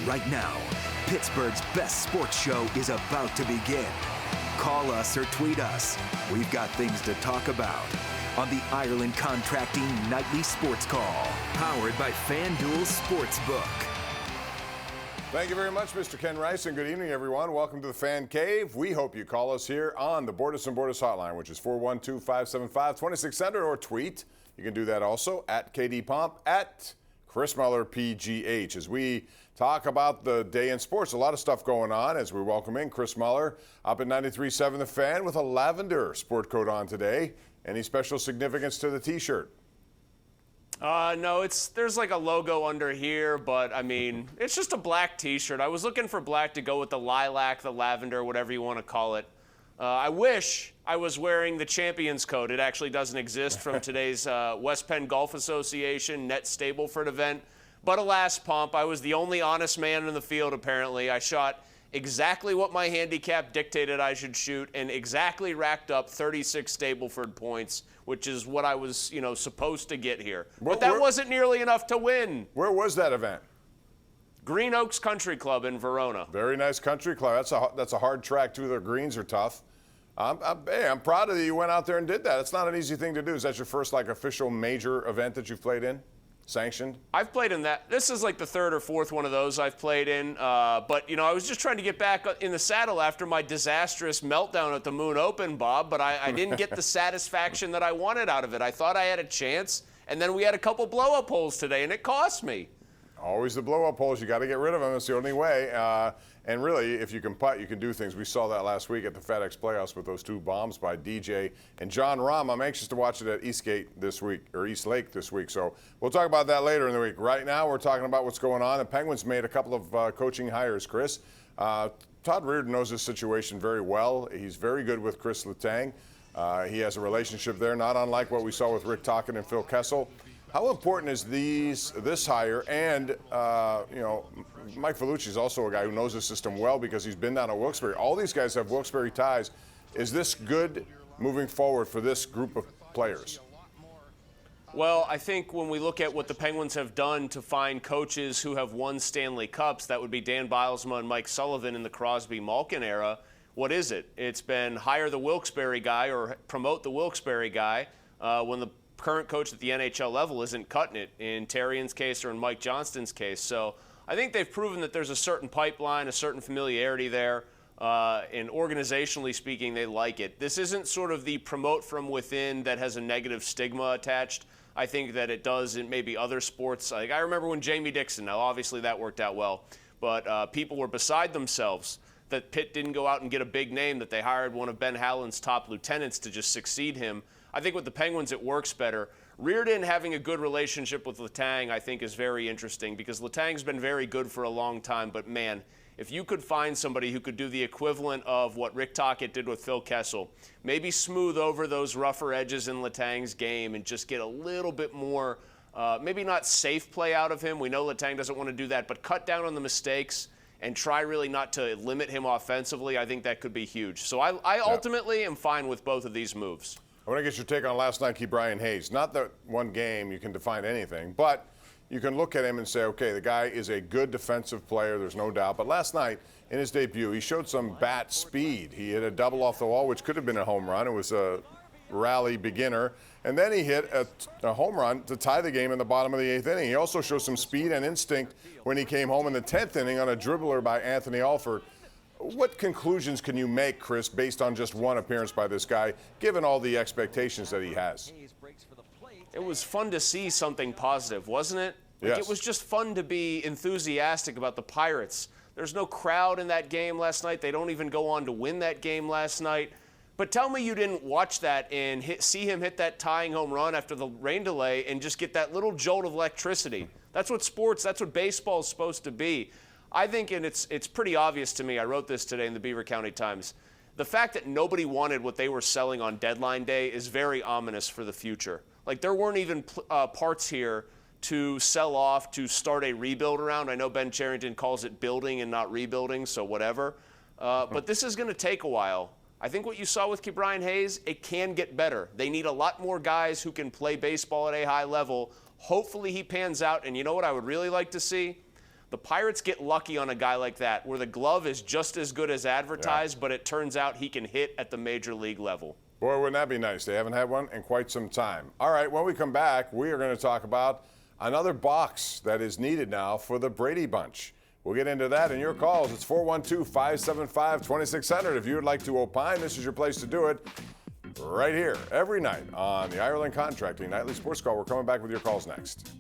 Right now, Pittsburgh's best sports show is about to begin. Call us or tweet us. We've got things to talk about on the Ireland Contracting Nightly Sports Call, powered by FanDuel Sportsbook. Thank you very much, Mr. Ken Rice, and good evening, everyone. Welcome to the Fan Cave. We hope you call us here on the Bordas and Bordas hotline, which is 412-575-2600, or tweet. You can do that also at KDPomp, at Chris Mueller, PGH. As we talk about the day in sports, a lot of stuff going on as we welcome in Chris Mueller up at 93.7 The Fan with a lavender sport coat on today. Any special significance to the T-shirt? No, there's like a logo under here, but I mean, it's just a black T-shirt. I was looking for black to go with the lilac, the lavender, whatever you want to call it. I wish I was wearing the Champions coat. It actually doesn't exist from today's West Penn Golf Association Net Stableford event. But alas, Pomp, I was the only honest man in the field, apparently. I shot exactly what my handicap dictated I should shoot and exactly racked up 36 Stableford points, which is what I was, supposed to get here. But that wasn't nearly enough to win. Where was that event? Green Oaks Country Club in Verona. Very nice country club. That's a hard track, too. The greens are tough. I'm proud of you. You went out there and did that. It's not an easy thing to do. Is that your first, official major event that you've played in? Sanctioned? I've played in that. This is like the third or fourth one of those I've played in. But, I was just trying to get back in the saddle after my disastrous meltdown at the Moon Open, Bob, but I didn't get the satisfaction that I wanted out of it. I thought I had a chance, and then we had a couple blow-up holes today, and it cost me. Always the blow-up holes. You got to get rid of them. It's the only way. And really, if you can putt, you can do things. We saw that last week at the FedEx Playoffs with those two bombs by DJ and John Rahm. I'm anxious to watch it at Eastgate this week, or East Lake this week. So we'll talk about that later in the week. Right now, we're talking about what's going on. The Penguins made a couple of coaching hires, Chris. Todd Reardon knows this situation very well. He's very good with Chris Letang. He has a relationship there, not unlike what we saw with Rick Tocchet and Phil Kessel. How important is this hire? And, Mike Vellucci is also a guy who knows the system well because he's been down at Wilkes-Barre. All these guys have Wilkes-Barre ties. Is this good moving forward for this group of players? Well, I think when we look at what the Penguins have done to find coaches who have won Stanley Cups, that would be Dan Bylsma and Mike Sullivan in the Crosby-Malkin era. What is it? It's been hire the Wilkes-Barre guy or promote the Wilkes-Barre guy when the current coach at the NHL level isn't cutting it in Terrian's case or in Mike Johnston's case. So I think they've proven that there's a certain pipeline, a certain familiarity there, and organizationally speaking, they like it. This isn't sort of the promote from within that has a negative stigma attached. I think that it does in maybe other sports. Like I remember when Jamie Dixon, now obviously that worked out well, but people were beside themselves that Pitt didn't go out and get a big name, that they hired one of Ben Howland's top lieutenants to just succeed him. I think with the Penguins, it works better. Reardon having a good relationship with Letang, I think, is very interesting because Letang's been very good for a long time. But, man, if you could find somebody who could do the equivalent of what Rick Tocchet did with Phil Kessel, maybe smooth over those rougher edges in Letang's game and just get a little bit more, maybe not safe play out of him. We know Letang doesn't want to do that, but cut down on the mistakes and try really not to limit him offensively. I think that could be huge. So I ultimately am fine with both of these moves. I want to get your take on last night, Ke'Bryan Hayes. Not that one game you can define anything, but you can look at him and say, okay, the guy is a good defensive player, there's no doubt. But last night, in his debut, he showed some bat speed. He hit a double off the wall, which could have been a home run. It was a rally beginner. And then he hit a home run to tie the game in the bottom of the 8th inning. He also showed some speed and instinct when he came home in the 10th inning on a dribbler by Anthony Alford. What conclusions can you make, Chris, based on just one appearance by this guy, given all the expectations that he has? It was fun to see something positive, wasn't it? Like, yes. It was just fun to be enthusiastic about the Pirates. There's no crowd in that game last night. They don't even go on to win that game last night. But tell me you didn't watch that and see him hit that tying home run after the rain delay and just get that little jolt of electricity. That's what baseball is supposed to be. I think, and it's pretty obvious to me, I wrote this today in the Beaver County Times, the fact that nobody wanted what they were selling on deadline day is very ominous for the future. Like, there weren't even parts here to sell off, to start a rebuild around. I know Ben Cherington calls it building and not rebuilding, so whatever. But this is going to take a while. I think what you saw with Ke'Bryan Hayes, it can get better. They need a lot more guys who can play baseball at a high level. Hopefully he pans out, and you know what I would really like to see? The Pirates get lucky on a guy like that, where the glove is just as good as advertised, but it turns out he can hit at the major league level. Boy, wouldn't that be nice? They haven't had one in quite some time. All right, when we come back, we are going to talk about another box that is needed now for the Brady Bunch. We'll get into that in your calls. It's 412-575-2600. If you would like to opine, this is your place to do it right here every night on the Ireland Contracting Nightly Sports Call. We're coming back with your calls next.